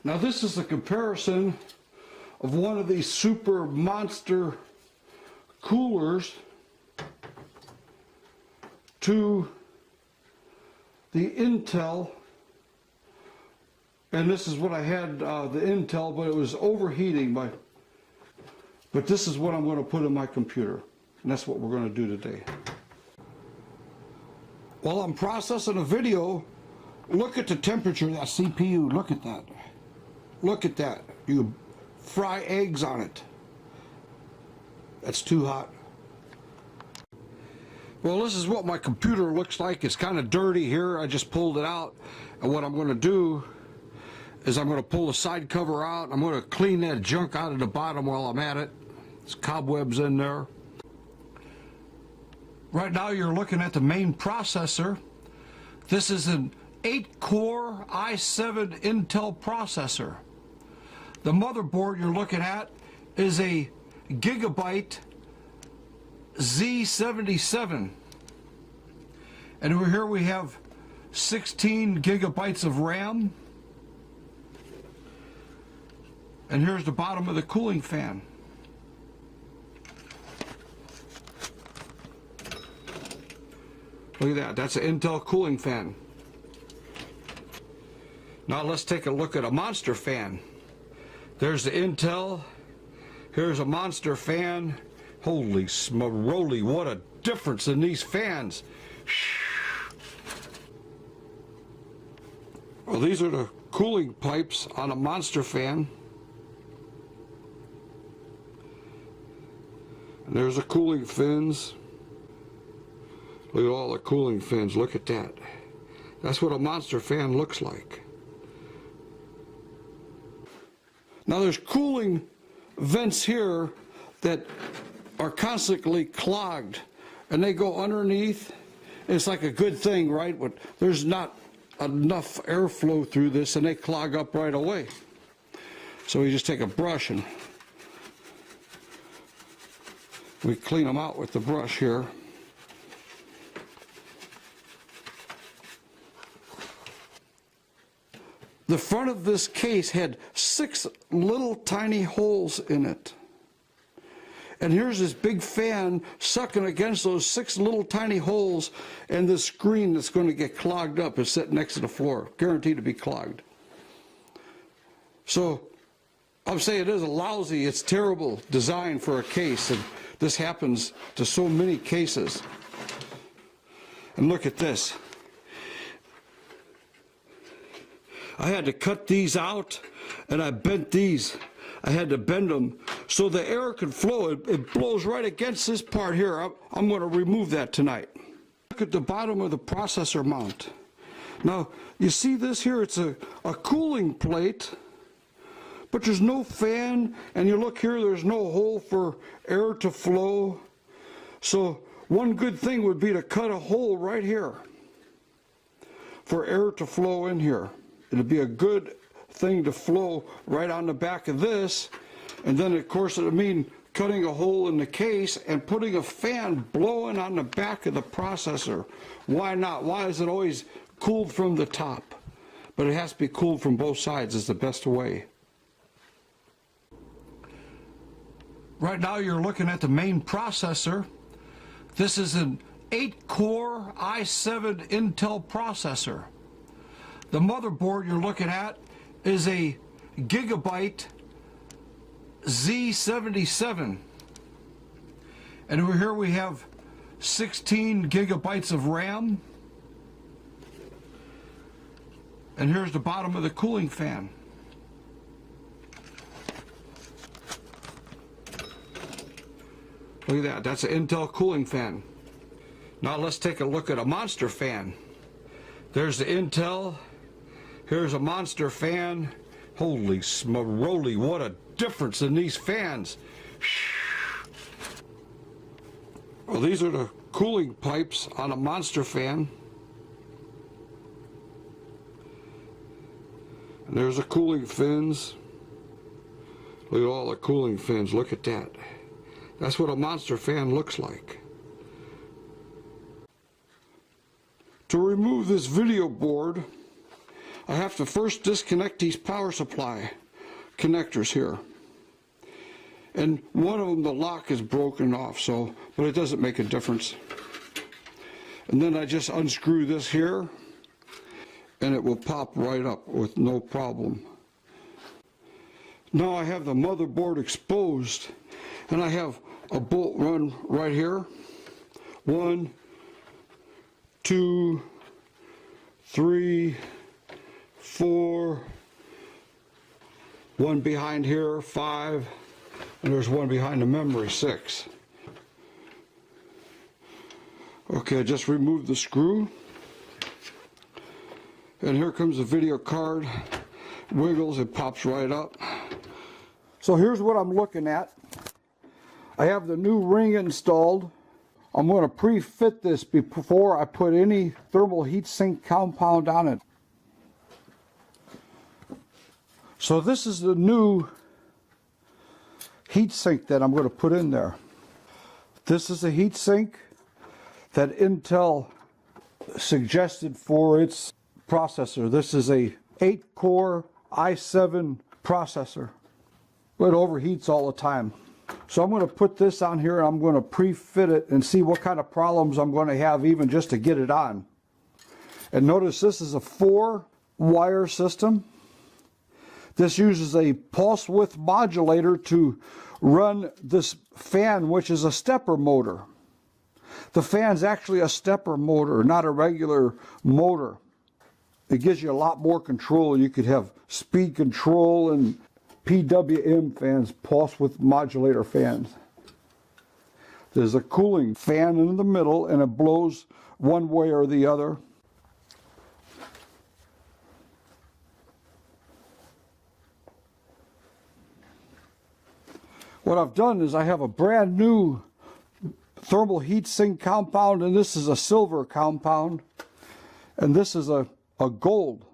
Now this is a comparison of one of these super monster coolers to the Intel, and this is what I had, the Intel, but it was overheating. But this is what I'm going to put in my computer, and that's what we're going to do today. While I'm processing a video, look at the temperature of that CPU. Look at that. Look at that. You fry eggs on it. That's too hot. Well, this is what my computer looks like. It's kind of dirty here. I just pulled it out. And what I'm going to do is I'm going to pull the side cover out. I'm going to clean that junk out of the bottom while I'm at it. There's cobwebs in there. Right now you're looking at the main processor. This is an 8-core i7 Intel processor. The motherboard you're looking at is a Gigabyte Z77. And over here we have 16 gigabytes of RAM. And here's the bottom of the cooling fan. Look at that. That's an Intel cooling fan. Now let's take a look at a monster fan. There's the Intel. Here's a monster fan. Holy smoly, what a difference in these fans. Well, these are the cooling pipes on a monster fan. And there's the cooling fins. Look at all the cooling fins. Look at that. That's what a monster fan looks like. Now there's cooling vents here that are constantly clogged, and they go underneath. It's like a good thing, right? But there's not enough airflow through this, and they clog up right away. So we just take a brush and we clean them out with the brush here. The front of this case had 6 little tiny holes in it. And here's this big fan sucking against those 6 little tiny holes, and this screen that's going to get clogged up is sitting next to the floor, guaranteed to be clogged. So I'm saying it is a lousy, it's terrible design for a case, and this happens to so many cases. And look at this. I had to cut these out, and I bent these. I had to bend them so the air could flow. It blows right against this part here. I'm going to remove that tonight. Look at the bottom of the processor mount. Now, you see this here? It's a cooling plate, but there's no fan, and you look here, there's no hole for air to flow. So one good thing would be to cut a hole right here for air to flow in here. It'd be a good thing to flow right on the back of this, and then of course it would mean cutting a hole in the case and putting a fan blowing on the back of the processor. Why not? Why is it always cooled from the top? But it has to be cooled from both sides is the best way. Right now you're looking at the main processor. This is an 8-core i7 Intel processor. The motherboard you're looking at is a Gigabyte Z77. And over here we have 16 gigabytes of RAM. And here's the bottom of the cooling fan. Look at that. That's an Intel cooling fan. Now let's take a look at a monster fan. There's the Intel. Here's a monster fan. Holy smoly, what a difference in these fans. Well, these are the cooling pipes on a monster fan. And there's the cooling fins. Look at all the cooling fins. Look at that. That's what a monster fan looks like. To remove this video board, I have to first disconnect these power supply connectors here. And one of them, the lock is broken off, so, but it doesn't make a difference. And then I just unscrew this here, and it will pop right up with no problem. Now I have the motherboard exposed, and I have a bolt run right here. 1, 2, 3, 4, one behind here, 5, and there's one behind the memory, 6. Okay, I just removed the screw. And here comes the video card. Wiggles, it pops right up. So here's what I'm looking at. I have the new ring installed. I'm going to pre-fit this before I put any thermal heat sink compound on it. So this is the new heat sink that I'm going to put in there. This is a heat sink that Intel suggested for its processor. This is a 8-core i7 processor. It overheats all the time. So I'm going to put this on here and I'm going to pre-fit it and see what kind of problems I'm going to have even just to get it on. And notice this is a 4-wire system. This uses a pulse width modulator to run this fan, which is a stepper motor. The fan's actually a stepper motor, not a regular motor. It gives you a lot more control. You could have speed control and PWM fans, pulse width modulator fans. There's a cooling fan in the middle and it blows one way or the other. What I've done is I have a brand new thermal heat sink compound, and this is a silver compound, and this is a gold.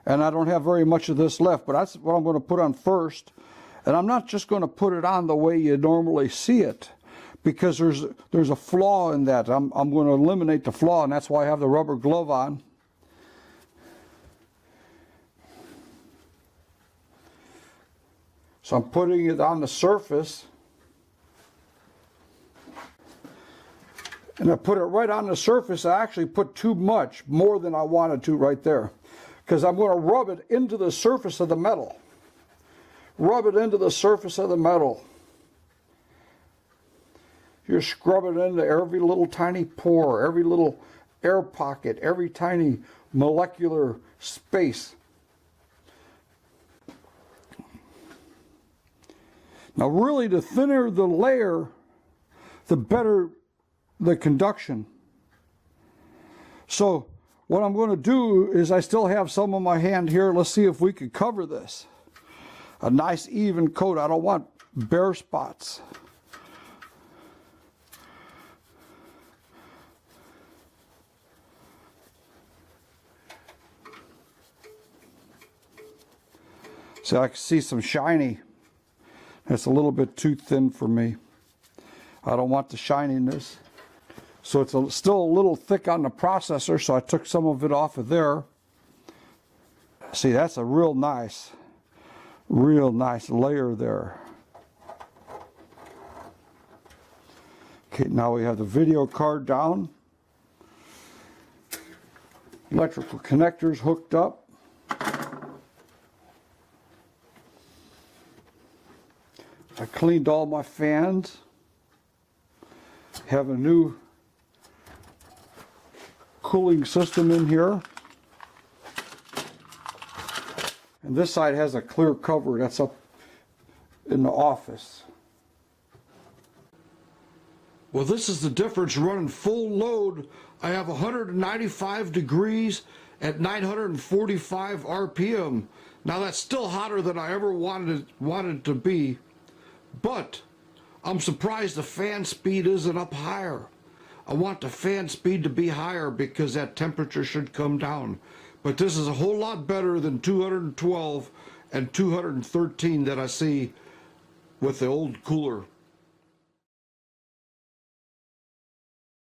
And I don't have very much of this left, but that's what I'm going to put on first. And I'm not just going to put it on the way you normally see it, because there's a flaw in that. I'm going to eliminate the flaw, and that's why I have the rubber glove on. So I'm putting it on the surface. And I put it right on the surface. I actually put too much, more than I wanted to right there. Because I'm going to rub it into the surface of the metal. Rub it into the surface of the metal. You're scrubbing into every little tiny pore, every little air pocket, every tiny molecular space. Now really, the thinner the layer, the better the conduction. So what I'm going to do is I still have some on my hand here. Let's see if we could cover this. A nice even coat. I don't want bare spots. So I can see some shiny. That's a little bit too thin for me. I don't want the shininess. So it's still a little thick on the processor, so I took some of it off of there. See, that's a real nice layer there. Okay, now we have the video card down. Electrical connectors hooked up. I cleaned all my fans. Have a new cooling system in here. And this side has a clear cover that's up in the office. Well, this is the difference running full load. I have 195 degrees at 945 RPM. Now that's still hotter than I ever wanted to be. But I'm surprised the fan speed isn't up higher. I want the fan speed to be higher because that temperature should come down. But this is a whole lot better than 212 and 213 that I see with the old cooler.